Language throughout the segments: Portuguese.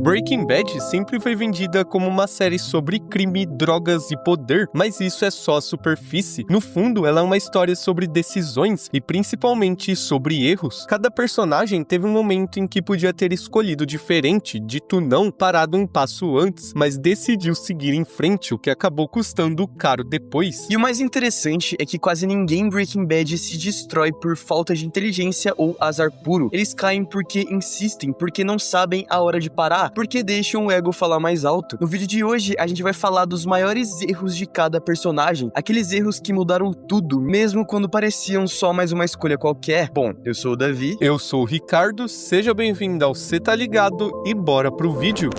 Breaking Bad sempre foi vendida como uma série sobre crime, drogas e poder, mas isso é só a superfície. No fundo, ela é uma história sobre decisões e principalmente sobre erros. Cada personagem teve um momento em que podia ter escolhido diferente, dito não, parado um passo antes, mas decidiu seguir em frente, o que acabou custando caro depois. E o mais interessante é que quase ninguém em Breaking Bad se destrói por falta de inteligência ou azar puro. Eles caem porque insistem, porque não sabem a hora de parar, porque deixam o ego falar mais alto. No vídeo de hoje, a gente vai falar dos maiores erros de cada personagem, aqueles erros que mudaram tudo, mesmo quando pareciam só mais uma escolha qualquer. Bom, eu sou o Davi. Eu sou o Ricardo, seja bem-vindo ao Cê Tá Ligado e bora pro vídeo.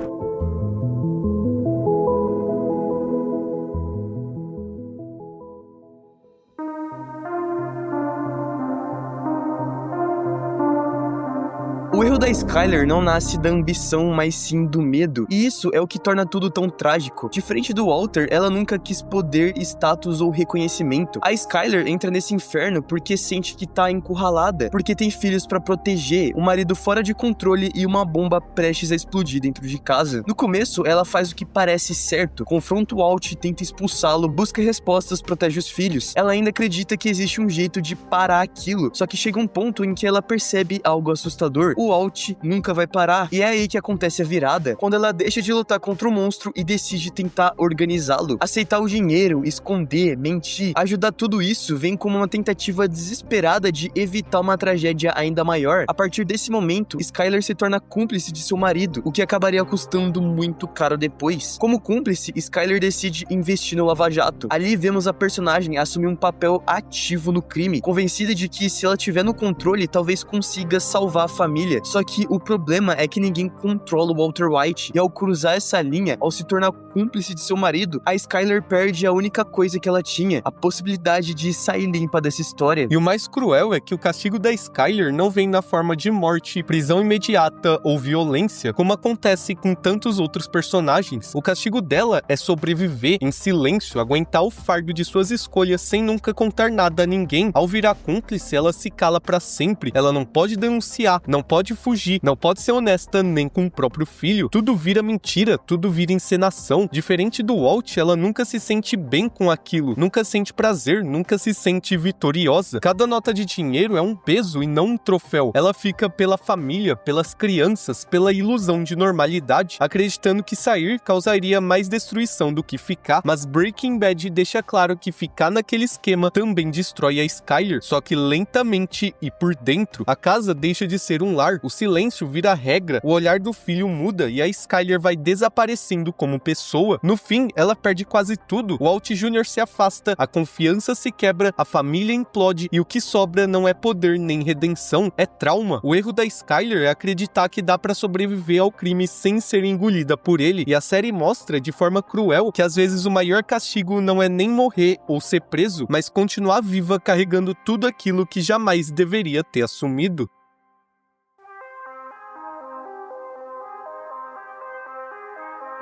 O erro da Skyler não nasce da ambição, mas sim do medo, e isso é o que torna tudo tão trágico. Diferente do Walter, ela nunca quis poder, status ou reconhecimento. A Skyler entra nesse inferno porque sente que tá encurralada, porque tem filhos pra proteger, um marido fora de controle e uma bomba prestes a explodir dentro de casa. No começo, ela faz o que parece certo, confronta o Walt, tenta expulsá-lo, busca respostas, protege os filhos. Ela ainda acredita que existe um jeito de parar aquilo, só que chega um ponto em que ela percebe algo assustador. O Walt nunca vai parar, e é aí que acontece a virada, quando ela deixa de lutar contra o monstro e decide tentar organizá-lo. Aceitar o dinheiro, esconder, mentir, ajudar, tudo isso vem como uma tentativa desesperada de evitar uma tragédia ainda maior. A partir desse momento, Skyler se torna cúmplice de seu marido, o que acabaria custando muito caro depois. Como cúmplice, Skyler decide investir no Lava Jato. Ali vemos a personagem assumir um papel ativo no crime, convencida de que se ela tiver no controle, talvez consiga salvar a família. Só que o problema é que ninguém controla o Walter White, e ao cruzar essa linha, ao se tornar cúmplice de seu marido, a Skyler perde a única coisa que ela tinha, a possibilidade de sair limpa dessa história. E o mais cruel é que o castigo da Skyler não vem na forma de morte, prisão imediata ou violência, como acontece com tantos outros personagens. O castigo dela é sobreviver em silêncio, aguentar o fardo de suas escolhas sem nunca contar nada a ninguém. Ao virar cúmplice, ela se cala pra sempre. Ela não pode denunciar, não pode fugir, não pode ser honesta nem com o próprio filho. Tudo vira mentira, tudo vira encenação. Diferente do Walt, ela nunca se sente bem com aquilo, nunca sente prazer, nunca se sente vitoriosa. Cada nota de dinheiro é um peso e não um troféu. Ela fica pela família, pelas crianças, pela ilusão de normalidade, acreditando que sair causaria mais destruição do que ficar. Mas Breaking Bad deixa claro que ficar naquele esquema também destrói a Skyler, só que lentamente e por dentro. A casa deixa de ser um lar, o silêncio vira regra, o olhar do filho muda e a Skyler vai desaparecendo como pessoa. No fim, ela perde quase tudo. O Walt Jr. se afasta, a confiança se quebra, a família implode e o que sobra não é poder nem redenção, é trauma. O erro da Skyler é acreditar que dá pra sobreviver ao crime sem ser engolida por ele, e a série mostra de forma cruel que às vezes o maior castigo não é nem morrer ou ser preso, mas continuar viva carregando tudo aquilo que jamais deveria ter assumido.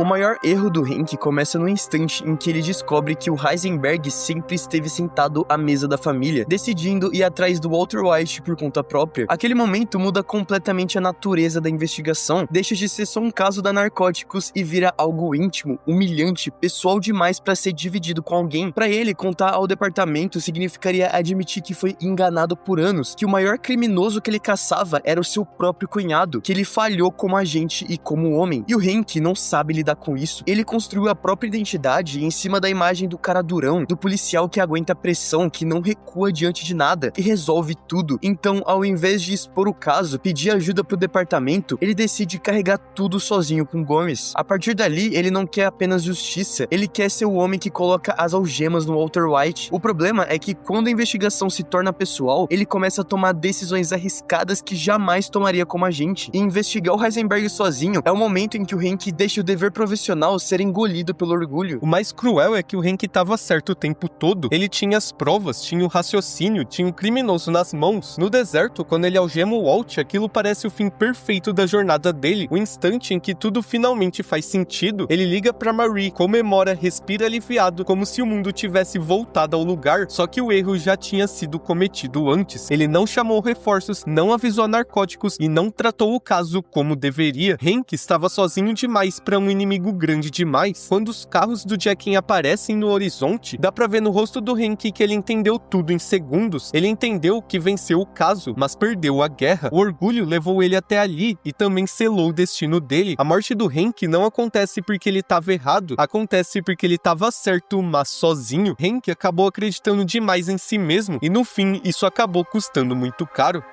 O maior erro do Hank começa no instante em que ele descobre que o Heisenberg sempre esteve sentado à mesa da família, decidindo ir atrás do Walter White por conta própria. Aquele momento muda completamente a natureza da investigação, deixa de ser só um caso da narcóticos e vira algo íntimo, humilhante, pessoal demais para ser dividido com alguém. Para ele, contar ao departamento significaria admitir que foi enganado por anos, que o maior criminoso que ele caçava era o seu próprio cunhado, que ele falhou como agente e como homem. E o Hank não sabe lidar com isso. Ele construiu a própria identidade em cima da imagem do cara durão, do policial que aguenta a pressão, que não recua diante de nada, que resolve tudo. Então, ao invés de expor o caso, pedir ajuda pro departamento, ele decide carregar tudo sozinho com Gomes. A partir dali, ele não quer apenas justiça, ele quer ser o homem que coloca as algemas no Walter White. O problema é que quando a investigação se torna pessoal, ele começa a tomar decisões arriscadas que jamais tomaria como agente. E investigar o Heisenberg sozinho é o momento em que o Hank deixa o dever profissional ser engolido pelo orgulho. O mais cruel é que o Hank estava certo o tempo todo. Ele tinha as provas, tinha o raciocínio, tinha o criminoso nas mãos. No deserto, quando ele algema o Walt, aquilo parece o fim perfeito da jornada dele. O instante em que tudo finalmente faz sentido, ele liga pra Marie, comemora, respira aliviado, como se o mundo tivesse voltado ao lugar, só que o erro já tinha sido cometido antes. Ele não chamou reforços, não avisou narcóticos e não tratou o caso como deveria. Hank estava sozinho demais para um inimigo grande demais. Quando os carros do Jackie aparecem no horizonte, dá pra ver no rosto do Hank que ele entendeu tudo em segundos. Ele entendeu que venceu o caso, mas perdeu a guerra. O orgulho levou ele até ali e também selou o destino dele. A morte do Hank não acontece porque ele estava errado, acontece porque ele estava certo, mas sozinho. Hank acabou acreditando demais em si mesmo e no fim isso acabou custando muito caro.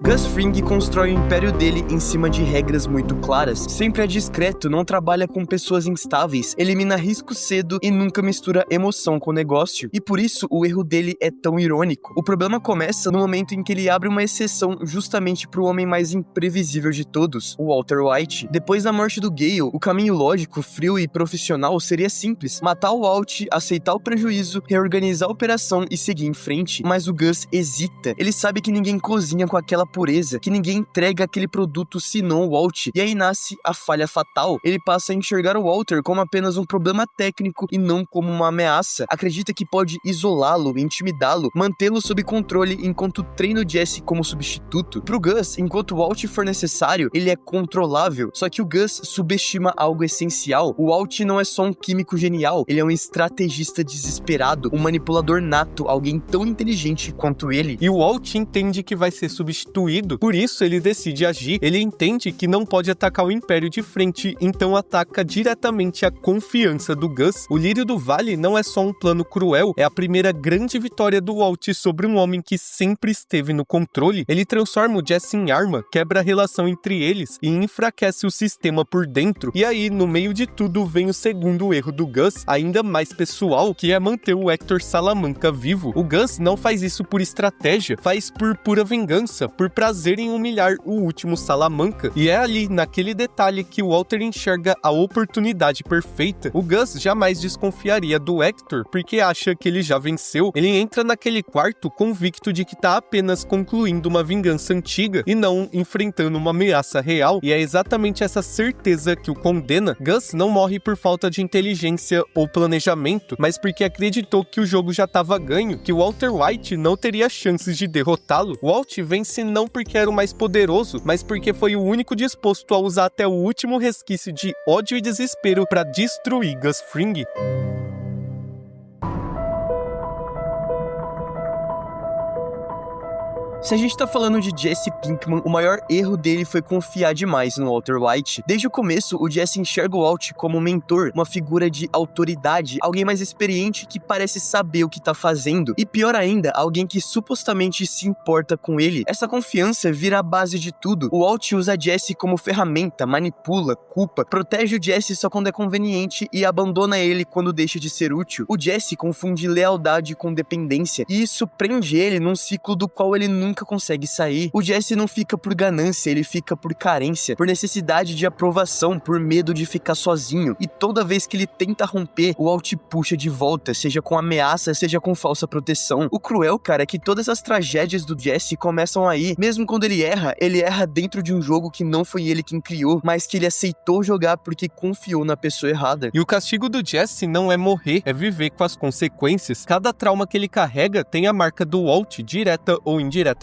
Gus Fring constrói o império dele em cima de regras muito claras. Sempre é discreto, não trabalha com pessoas instáveis, elimina risco cedo e nunca mistura emoção com negócio. E por isso o erro dele é tão irônico. O problema começa no momento em que ele abre uma exceção justamente para o homem mais imprevisível de todos, o Walter White. Depois da morte do Gale, o caminho lógico, frio e profissional seria simples: matar o Walt, aceitar o prejuízo, reorganizar a operação e seguir em frente. Mas o Gus hesita. Ele sabe que ninguém cozinha com aquela pureza, que ninguém entrega aquele produto senão o Walt. E aí nasce a falha fatal. Ele passa a enxergar o Walter como apenas um problema técnico e não como uma ameaça. Acredita que pode isolá-lo, intimidá-lo, mantê-lo sob controle enquanto treina o Jesse como substituto. Pro Gus, enquanto o Walt for necessário, ele é controlável. Só que o Gus subestima algo essencial. O Walt não é só um químico genial, ele é um estrategista desesperado, um manipulador nato, alguém tão inteligente quanto ele. E o Walt entende que vai ser substituído, por isso ele decide agir. Ele entende que não pode atacar o Império de frente, então ataca diretamente a confiança do Gus. O Lírio do Vale não é só um plano cruel, é a primeira grande vitória do Walt sobre um homem que sempre esteve no controle. Ele transforma o Jesse em arma, quebra a relação entre eles e enfraquece o sistema por dentro. E aí, no meio de tudo, vem o segundo erro do Gus, ainda mais pessoal, que é manter o Hector Salamanca vivo. O Gus não faz isso por estratégia, faz por pura vingança, por prazer em humilhar o último Salamanca. E é ali, naquele detalhe, que o Walter enxerga a oportunidade perfeita. O Gus jamais desconfiaria do Hector, porque acha que ele já venceu. Ele entra naquele quarto convicto de que tá apenas concluindo uma vingança antiga e não enfrentando uma ameaça real, e é exatamente essa certeza que o condena. Gus não morre por falta de inteligência ou planejamento, mas porque acreditou que o jogo já estava ganho, que o Walter White não teria chances de derrotá-lo. Walt vence não porque era o mais poderoso, mas porque foi o único disposto a usar até o último resquício de ódio e desespero para destruir Gus Fring. Se a gente tá falando de Jesse Pinkman, o maior erro dele foi confiar demais no Walter White. Desde o começo, o Jesse enxerga o Walt como um mentor, uma figura de autoridade, alguém mais experiente que parece saber o que tá fazendo. E pior ainda, alguém que supostamente se importa com ele. Essa confiança vira a base de tudo. O Walt usa Jesse como ferramenta, manipula, culpa, protege o Jesse só quando é conveniente e abandona ele quando deixa de ser útil. O Jesse confunde lealdade com dependência, e isso prende ele num ciclo do qual ele nunca consegue sair. O Jesse não fica por ganância, ele fica por carência, por necessidade de aprovação, por medo de ficar sozinho. E toda vez que ele tenta romper, o Walt puxa de volta, seja com ameaça, seja com falsa proteção. O cruel, cara, é que todas as tragédias do Jesse começam aí. Mesmo quando ele erra dentro de um jogo que não foi ele quem criou, mas que ele aceitou jogar porque confiou na pessoa errada. E o castigo do Jesse não é morrer, é viver com as consequências. Cada trauma que ele carrega tem a marca do Walt, direta ou indiretamente.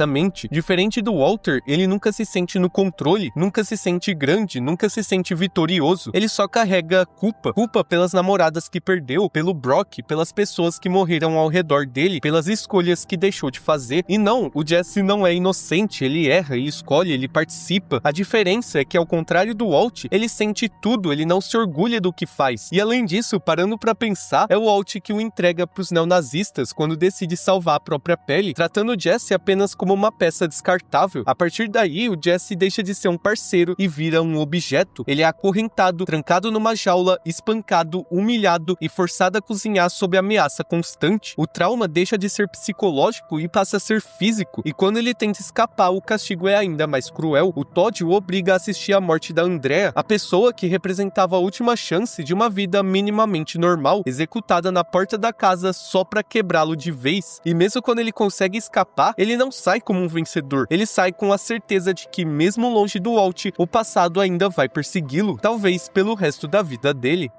Diferente do Walter, ele nunca se sente no controle, nunca se sente grande, nunca se sente vitorioso. Ele só carrega culpa pelas namoradas que perdeu, pelo Brock, pelas pessoas que morreram ao redor dele, pelas escolhas que deixou de fazer. E não, o Jesse não é inocente, ele erra, ele escolhe, ele participa. A diferença é que, ao contrário do Walt, ele sente tudo, ele não se orgulha do que faz. E além disso, parando pra pensar, é o Walt que o entrega pros neonazistas quando decide salvar a própria pele, tratando o Jesse apenas como como uma peça descartável. A partir daí, o Jesse deixa de ser um parceiro e vira um objeto. Ele é acorrentado, trancado numa jaula, espancado, humilhado e forçado a cozinhar sob ameaça constante. O trauma deixa de ser psicológico e passa a ser físico, e quando ele tenta escapar, o castigo é ainda mais cruel. O Todd o obriga a assistir à morte da Andrea, a pessoa que representava a última chance de uma vida minimamente normal, executada na porta da casa só pra quebrá-lo de vez. E mesmo quando ele consegue escapar, ele não sai como um vencedor. Ele sai com a certeza de que, mesmo longe do Walt, o passado ainda vai persegui-lo, talvez pelo resto da vida dele.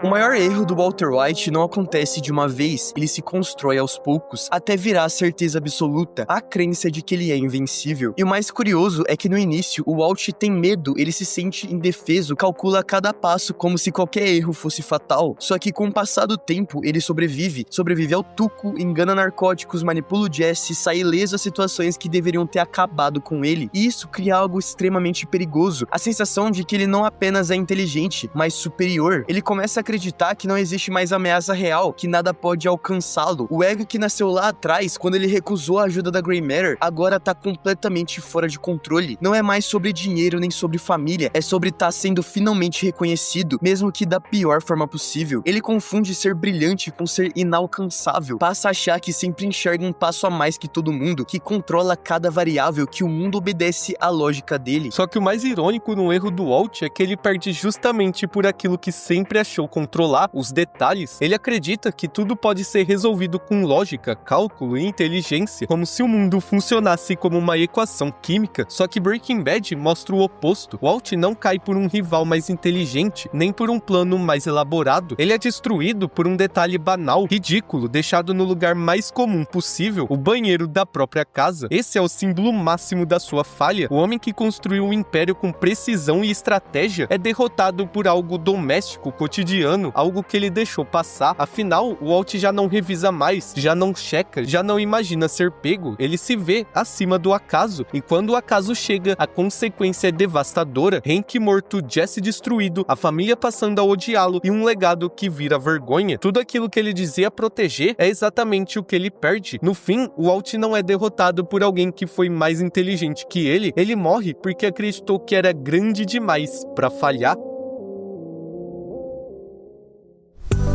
O maior erro do Walter White não acontece de uma vez, ele se constrói aos poucos, até virar a certeza absoluta, a crença de que ele é invencível. E o mais curioso é que no início, o Walt tem medo, ele se sente indefeso, calcula cada passo como se qualquer erro fosse fatal. Só que com o passar do tempo, ele sobrevive ao Tuco, engana narcóticos, manipula o Jesse, sai ileso a situações que deveriam ter acabado com ele. E isso cria algo extremamente perigoso, a sensação de que ele não apenas é inteligente, mas superior. Ele começa a acreditar que não existe mais ameaça real, que nada pode alcançá-lo. O ego que nasceu lá atrás, quando ele recusou a ajuda da Grey Matter, agora tá completamente fora de controle. Não é mais sobre dinheiro nem sobre família, é sobre estar sendo finalmente reconhecido, mesmo que da pior forma possível. Ele confunde ser brilhante com ser inalcançável, passa a achar que sempre enxerga um passo a mais que todo mundo, que controla cada variável, que o mundo obedece à lógica dele. Só que o mais irônico no erro do Walt é que ele perde justamente por aquilo que sempre achou controlar, os detalhes. Ele acredita que tudo pode ser resolvido com lógica, cálculo e inteligência, como se o mundo funcionasse como uma equação química. Só que Breaking Bad mostra o oposto. Walt não cai por um rival mais inteligente, nem por um plano mais elaborado. Ele é destruído por um detalhe banal, ridículo, deixado no lugar mais comum possível, o banheiro da própria casa. Esse é o símbolo máximo da sua falha. O homem que construiu um império com precisão e estratégia é derrotado por algo doméstico, cotidiano, algo que ele deixou passar. Afinal, o Walt já não revisa mais, já não checa, já não imagina ser pego. Ele se vê acima do acaso, e quando o acaso chega, a consequência é devastadora. Hank morto, Jesse destruído, a família passando a odiá-lo e um legado que vira vergonha. Tudo aquilo que ele dizia proteger é exatamente o que ele perde. No fim, o Walt não é derrotado por alguém que foi mais inteligente que ele morre porque acreditou que era grande demais pra falhar.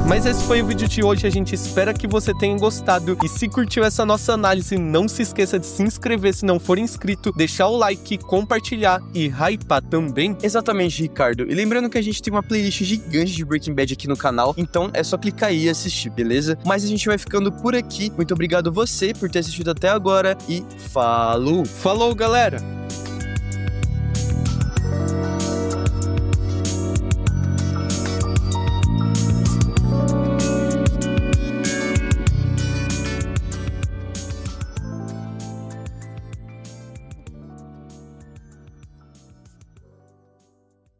Mas esse foi o vídeo de hoje, a gente espera que você tenha gostado, e se curtiu essa nossa análise, não se esqueça de se inscrever se não for inscrito, deixar o like, compartilhar e hypar também. Exatamente, Ricardo. E lembrando que a gente tem uma playlist gigante de Breaking Bad aqui no canal, então é só clicar aí e assistir, beleza? Mas a gente vai ficando por aqui. Muito obrigado você por ter assistido até agora e falou! Falou, galera!